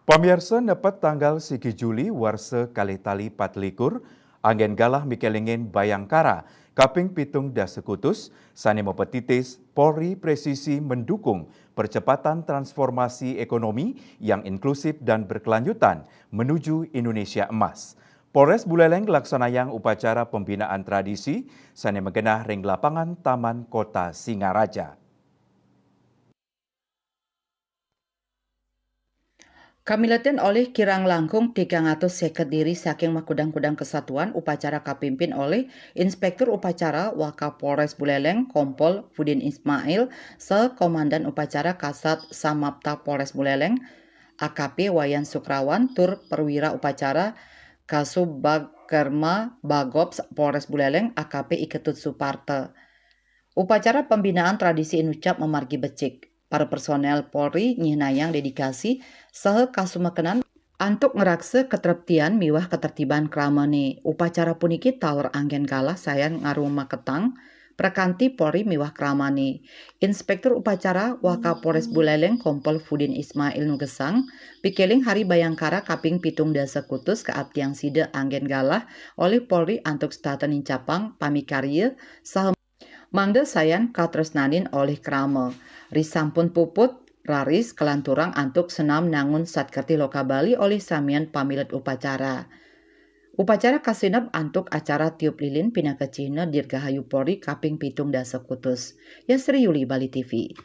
Pamirsa nepet tanggal 1 Juli warsa kalih tali patlikur, angin galah mikelingin Bayangkara, kaping pitung dasekutus, sani mempetitis Polri presisi mendukung percepatan transformasi ekonomi yang inklusif dan berkelanjutan menuju Indonesia Emas. Polres Buleleng laksanayang upacara pembinaan tradisi, sani megenah ring lapangan Taman Kota Singaraja. Kamileten oleh kirang langkung 350 diri saking makudang-kudang kesatuan upacara kapimpin oleh Inspektur Upacara Wakapolres Buleleng Kompol Pudin Ismail Komandan Upacara Kasat Samapta Polres Buleleng AKP Wayan Sukrawan tur perwira upacara Kasubag Kerma Bagops Polres Buleleng AKP Iketut Suparte. Upacara pembinaan tradisi Inucap memargi becik. Para personel Polri nyihnayang dedikasi saha kasumekenan antuk ngerakse ketertiban miwah ketertiban kramane. Upacara puniki taur anggen kalah sayan ngaruma ketang prakanti Polri miwah kramane. Inspektur Upacara Wakapolres Buleleng Kompol Pudin Ismail Nugesang pikeling Hari Bayangkara kaping pitung dasekutus keabdiang side anggen galah oleh Polri antuk staten incapang pamikarya saha mangda sayan katresnanin oleh krama. Risampun puput raris kelanturang antuk senam nangun satkerti loka Bali oleh samian pamilet upacara. Upacara kasinep antuk acara tiup lilin pinakecihna Dirgahayu Polri kaping pitung dasekutus. Yasri Yuli Bali TV.